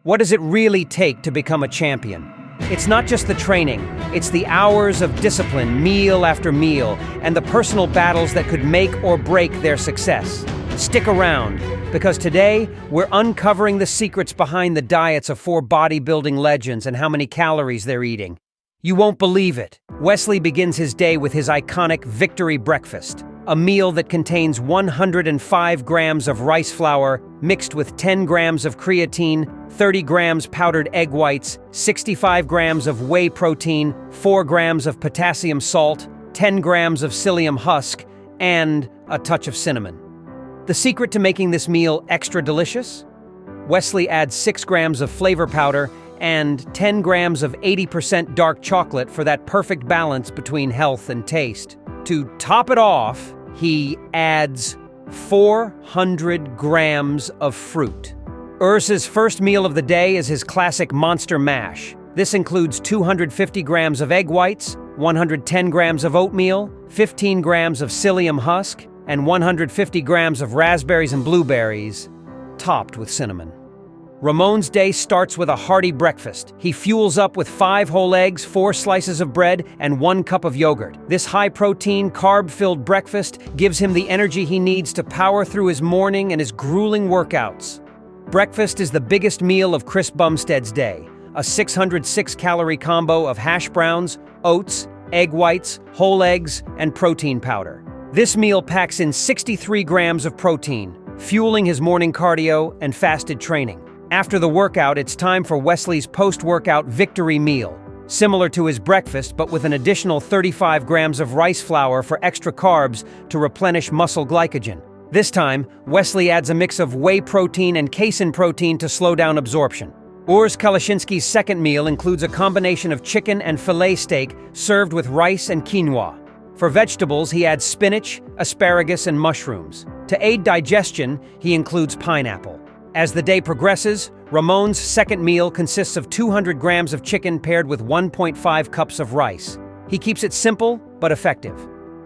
What does it really take to become a champion? It's not just the training, it's the hours of discipline, meal after meal, and the personal battles that could make or break their success. Stick around, because today we're uncovering the secrets behind the diets of 4 bodybuilding legends and how many calories they're eating. You won't believe it. Wesley begins his day with his iconic victory breakfast, a meal that contains 105 grams of rice flour mixed with 10 grams of creatine, 30 grams powdered egg whites, 65 grams of whey protein, 4 grams of potassium salt, 10 grams of psyllium husk, and a touch of cinnamon. The secret to making this meal extra delicious? Wesley adds 6 grams of flavor powder and 10 grams of 80% dark chocolate for that perfect balance between health and taste. To top it off, he adds 400 grams of fruit. Urs's first meal of the day is his classic monster mash. This includes 250 grams of egg whites, 110 grams of oatmeal, 15 grams of psyllium husk, and 150 grams of raspberries and blueberries, topped with cinnamon. Ramon's day starts with a hearty breakfast. He fuels up with 5 whole eggs, 4 slices of bread, and 1 cup of yogurt. This high-protein, carb-filled breakfast gives him the energy he needs to power through his morning and his grueling workouts. Breakfast is the biggest meal of Chris Bumstead's day, a 606-calorie combo of hash browns, oats, egg whites, whole eggs, and protein powder. This meal packs in 63 grams of protein, fueling his morning cardio and fasted training. After the workout, it's time for Wesley's post-workout victory meal, similar to his breakfast but with an additional 35 grams of rice flour for extra carbs to replenish muscle glycogen. This time, Wesley adds a mix of whey protein and casein protein to slow down absorption. Kalecinski's second meal includes a combination of chicken and filet steak served with rice and quinoa. For vegetables, he adds spinach, asparagus, and mushrooms. To aid digestion, he includes pineapple. As the day progresses, Ramon's second meal consists of 200 grams of chicken paired with 1.5 cups of rice. He keeps it simple but effective.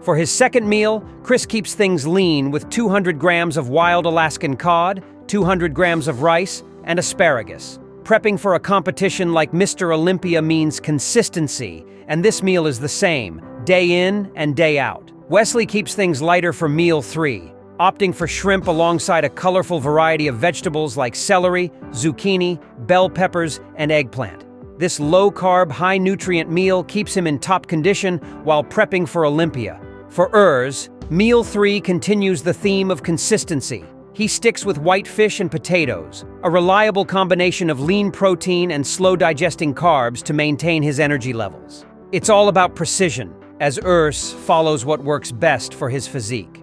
For his second meal, Chris keeps things lean with 200 grams of wild Alaskan cod, 200 grams of rice, and asparagus. Prepping for a competition like Mr. Olympia means consistency, and this meal is the same, day in and day out. Wesley keeps things lighter for meal 3. Opting for shrimp alongside a colorful variety of vegetables like celery, zucchini, bell peppers, and eggplant. This low-carb, high-nutrient meal keeps him in top condition while prepping for Olympia. For Urs, meal 3 continues the theme of consistency. He sticks with white fish and potatoes, a reliable combination of lean protein and slow-digesting carbs to maintain his energy levels. It's all about precision, as Urs follows what works best for his physique.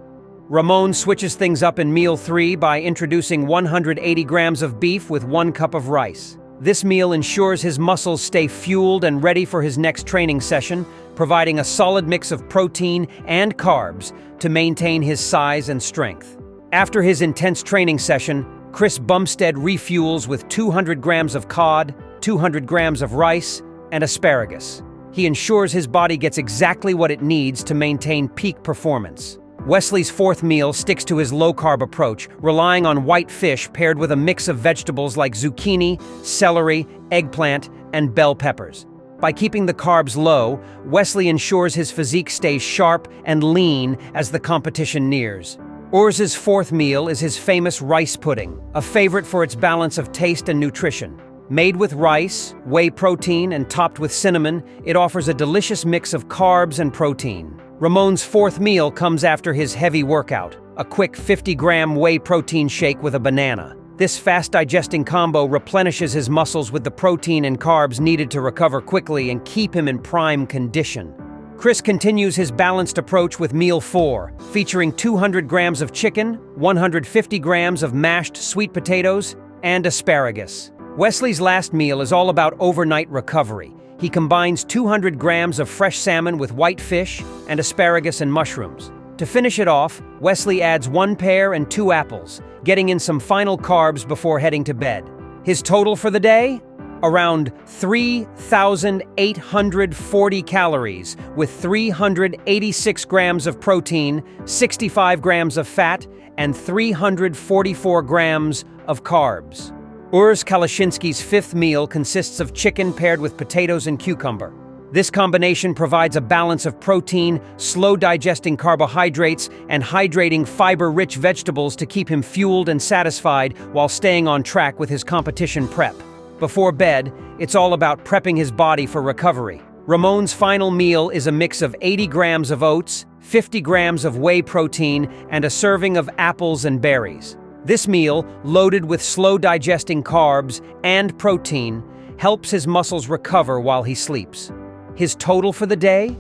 Ramon switches things up in meal 3 by introducing 180 grams of beef with 1 cup of rice. This meal ensures his muscles stay fueled and ready for his next training session, providing a solid mix of protein and carbs to maintain his size and strength. After his intense training session, Chris Bumstead refuels with 200 grams of cod, 200 grams of rice, and asparagus. He ensures his body gets exactly what it needs to maintain peak performance. Wesley's fourth meal sticks to his low-carb approach, relying on white fish paired with a mix of vegetables like zucchini, celery, eggplant, and bell peppers. By keeping the carbs low, Wesley ensures his physique stays sharp and lean as the competition nears. Urs's fourth meal is his famous rice pudding, a favorite for its balance of taste and nutrition. Made with rice, whey protein, and topped with cinnamon, it offers a delicious mix of carbs and protein. Ramon's fourth meal comes after his heavy workout, a quick 50-gram whey protein shake with a banana. This fast-digesting combo replenishes his muscles with the protein and carbs needed to recover quickly and keep him in prime condition. Chris continues his balanced approach with meal 4, featuring 200 grams of chicken, 150 grams of mashed sweet potatoes, and asparagus. Wesley's last meal is all about overnight recovery. He combines 200 grams of fresh salmon with white fish and asparagus and mushrooms. To finish it off, Wesley adds 1 pear and 2 apples, getting in some final carbs before heading to bed. His total for the day? Around 3,840 calories, with 386 grams of protein, 65 grams of fat, and 344 grams of carbs. Kalecinski's fifth meal consists of chicken paired with potatoes and cucumber. This combination provides a balance of protein, slow-digesting carbohydrates, and hydrating fiber-rich vegetables to keep him fueled and satisfied while staying on track with his competition prep. Before bed, it's all about prepping his body for recovery. Ramon's final meal is a mix of 80 grams of oats, 50 grams of whey protein, and a serving of apples and berries. This meal, loaded with slow-digesting carbs and protein, helps his muscles recover while he sleeps. His total for the day?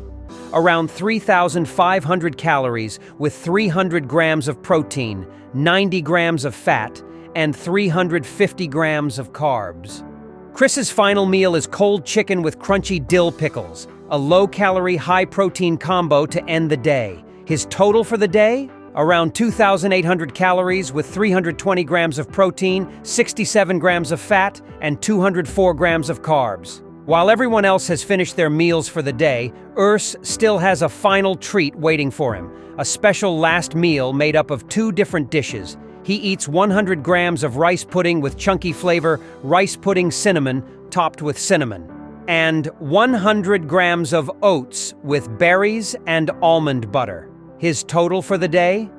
Around 3,500 calories with 300 grams of protein, 90 grams of fat, and 350 grams of carbs. Chris's final meal is cold chicken with crunchy dill pickles, a low-calorie, high-protein combo to end the day. His total for the day? Around 2,800 calories with 320 grams of protein, 67 grams of fat, and 204 grams of carbs. While everyone else has finished their meals for the day, Urs still has a final treat waiting for him, a special last meal made up of 2 different dishes. He eats 100 grams of rice pudding with chunky flavor, rice pudding cinnamon, topped with cinnamon, and 100 grams of oats with berries and almond butter. His total for the day?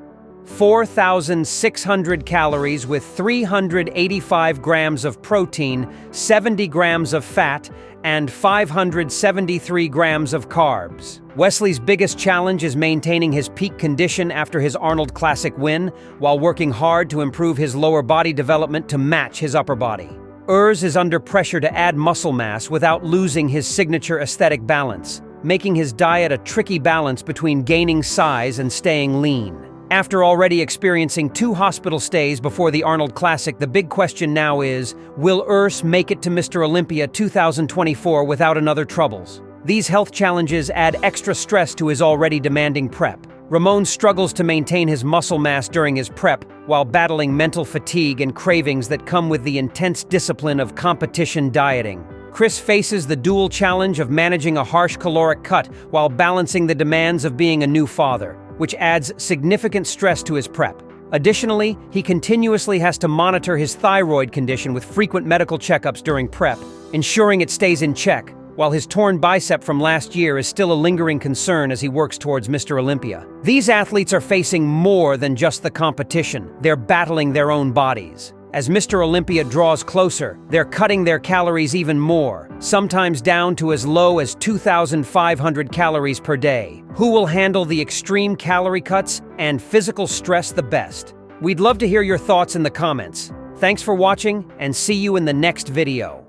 4,600 calories with 385 grams of protein, 70 grams of fat, and 573 grams of carbs. Wesley's biggest challenge is maintaining his peak condition after his Arnold Classic win, while working hard to improve his lower body development to match his upper body. Urs is under pressure to add muscle mass without losing his signature aesthetic balance, making his diet a tricky balance between gaining size and staying lean. After already experiencing 2 hospital stays before the Arnold Classic, the big question now is, will Urs make it to Mr. Olympia 2024 without another troubles? These health challenges add extra stress to his already demanding prep. Ramon struggles to maintain his muscle mass during his prep while battling mental fatigue and cravings that come with the intense discipline of competition dieting. Chris faces the dual challenge of managing a harsh caloric cut while balancing the demands of being a new father, which adds significant stress to his prep. Additionally, he continuously has to monitor his thyroid condition with frequent medical checkups during prep, ensuring it stays in check, while his torn bicep from last year is still a lingering concern as he works towards Mr. Olympia. These athletes are facing more than just the competition. They're battling their own bodies. As Mr. Olympia draws closer, they're cutting their calories even more, sometimes down to as low as 2,500 calories per day. Who will handle the extreme calorie cuts and physical stress the best? We'd love to hear your thoughts in the comments. Thanks for watching, and see you in the next video.